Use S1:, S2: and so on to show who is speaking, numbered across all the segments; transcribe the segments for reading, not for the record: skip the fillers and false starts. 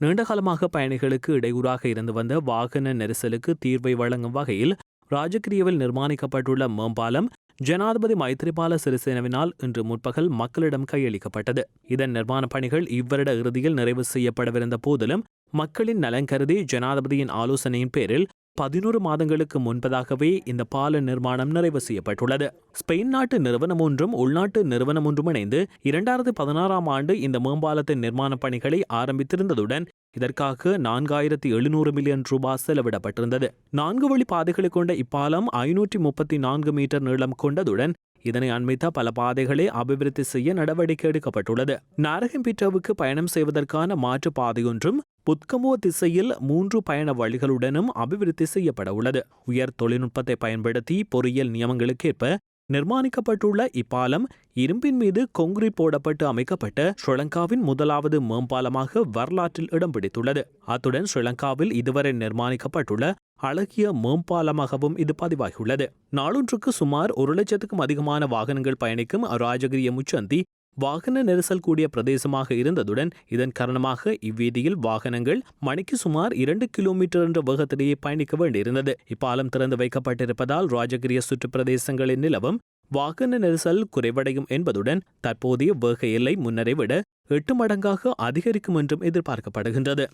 S1: நீண்டகாலமாக பயணிகளுக்கு இடையூறாக இருந்து வந்த வாகன நெரிசலுக்கு தீர்வை வழங்கும் வகையில் ராஜகிரியவில் நிர்மாணிக்கப்பட்டுள்ள மேம்பாலம் ஜனாதிபதி மைத்ரிபால சிறிசேனவினால் இன்று முற்பகல் மக்களிடம் கையளிக்கப்பட்டது. இதன் நிர்மாண பணிகள் இவ்வருட இறுதியில் நிறைவு செய்யப்படவிருந்த போதிலும் மக்களின் நலன் கருதி ஜனாதிபதியின் ஆலோசனையின் பேரில் 11 மாதங்களுக்கு முன்பதாகவே இந்த பால நிர்மாணம் நிறைவு செய்யப்பட்டுள்ளது. ஸ்பெயின் நாட்டு நிறுவனம் ஒன்றும் உள்நாட்டு நிறுவனம் ஒன்றும் இணைந்து 2016ஆம் ஆண்டு இந்த மேம்பாலத்தின் நிர்மாண பணிகளை ஆரம்பித்திருந்ததுடன் இதற்காக 4700 மில்லியன் ரூபாய் செலவிடப்பட்டிருந்தது. 4 வழி பாதைகளை கொண்ட இப்பாலம் 534 மீட்டர் நீளம் கொண்டதுடன் இதனை அண்மித்த பல பாதைகளை அபிவிருத்தி செய்ய நடவடிக்கை எடுக்கப்பட்டுள்ளது. நாரகம்பிட்டவுக்கு பயணம் செய்வதற்கான மாற்று பாதையொன்றும் புத்கமோ திசையில் 3 பயண வழிகளுடனும் அபிவிருத்தி செய்யப்பட உள்ளது. உயர் தொழில்நுட்பத்தை பயன்படுத்தி பொறியியல் நியமங்களுக்கேற்ப நிர்மாணிக்கப்பட்டுள்ள இப்பாலம் இரும்பின் மீது கொங்கிரீட் போடப்பட்டு அமைக்கப்பட்ட ஸ்ரீலங்காவின் முதலாவது மேம்பாலமாக வரலாற்றில் இடம் பிடித்துள்ளது. அத்துடன் ஸ்ரீலங்காவில் இதுவரை நிர்மாணிக்கப்பட்டுள்ள அழகிய மேம்பாலமாகவும் இது பதிவாகியுள்ளது. நாளொன்றுக்கு சுமார் 1 லட்சத்துக்கும் அதிகமான வாகனங்கள் பயணிக்கும் ராஜகிரிய முச்சந்தி வாகன நெரிசல் கூடிய பிரதேசமாக இருந்ததுடன் இதன் காரணமாக இவ்வீதியில் வாகனங்கள் மணிக்கு சுமார் 2 கிலோமீட்டர் என்ற வேகத்திலேயே பயணிக்க வேண்டியிருந்தது. இப்பாலம் திறந்து வைக்கப்பட்டிருப்பதால் ராஜகிரிய சுற்று பிரதேசங்களின் நிலவும் வாகன நெரிசல் குறைவடையும் என்பதுடன் தற்போதைய வேக எல்லை முன்னரை விட 8 மடங்காக அதிகரிக்கும் என்றும் எதிர்பார்க்கப்படுகின்றது.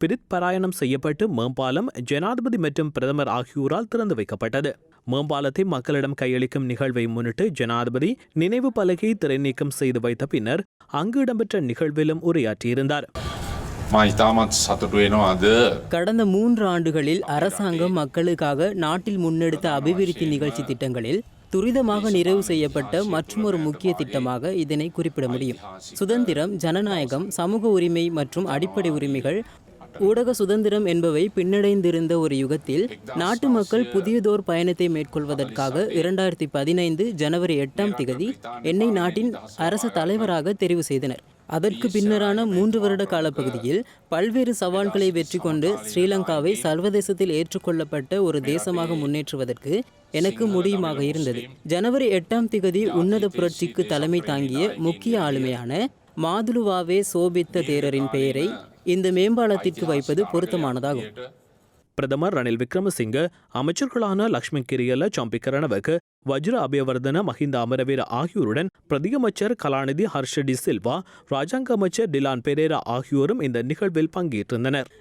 S1: பிரித் பாராயணம் செய்யப்பட்டு மேம்பாலம் ஜனாதிபதி மற்றும் பிரதமர் ஆகியோரால் திறந்து வைக்கப்பட்டது. மேம்பாலத்தை மக்களிடம் கையளிக்கும் நிகழ்வை முன்னிட்டு ஜனாதிபதி நினைவு பலகை திரைநீக்கம் செய்து வைத்த பின்னர் அங்கு இடம்பெற்ற நிகழ்விலும் உரையாற்றியிருந்தார்.
S2: கடந்த 3 ஆண்டுகளில் அரசாங்கம் மக்களுக்காக நாட்டில் முன்னெடுத்த அபிவிருத்தி நிகழ்ச்சி திட்டங்களில் துரிதமாக நிறைவு செய்யப்பட்ட மற்றொரு முக்கிய திட்டமாக இதனை குறிப்பிட முடியும். சுதந்திரம், ஜனநாயகம், சமூக உரிமை மற்றும் அடிப்படை உரிமைகள், ஊடக சுதந்திரம் என்பவை பின்னடைந்திருந்த ஒரு யுகத்தில் நாட்டு மக்கள் புதியதோர் பயணத்தை மேற்கொள்வதற்காக 2015 ஜனவரி 8ஆம் திகதி என்னை நாட்டின் அரச தலைவராக தெரிவு செய்தனர். அதற்கு பின்னரான 3 வருட காலப்பகுதியில் பல்வேறு சவால்களை வெற்றி கொண்டு ஸ்ரீலங்காவை சர்வதேசத்தில் ஏற்றுக்கொள்ளப்பட்ட ஒரு தேசமாக முன்னேற்றுவதற்கு எனக்கு முடியுமாக இருந்தது. ஜனவரி 8ஆம் திகதி உன்னத புரட்சிக்கு தலைமை தாங்கிய முக்கிய ஆளுமையான மாதுலுவாவே சோபித்த தேரரின் பெயரை இந்த மேம்பாலத்திற்கு வைப்பது பொருத்தமானதாகும்.
S1: பிரதமர் ரணில் விக்ரமசிங்க, அமைச்சர்களான லக்ஷ்மி கிரியல்ல, சம்பிக்க ரணவக்க, வஜ்ர அபயவர்தன, மஹிந்த அமரவீர ஆகியோருடன் பிரதியமைச்சர் கலாநிதி ஹர்ஷ டி சில்வா, ராஜாங்க அமைச்சர் டிலான் பெரேரா ஆகியோரும் இந்த நிகழ்வில் பங்கேற்றிருந்தனர்.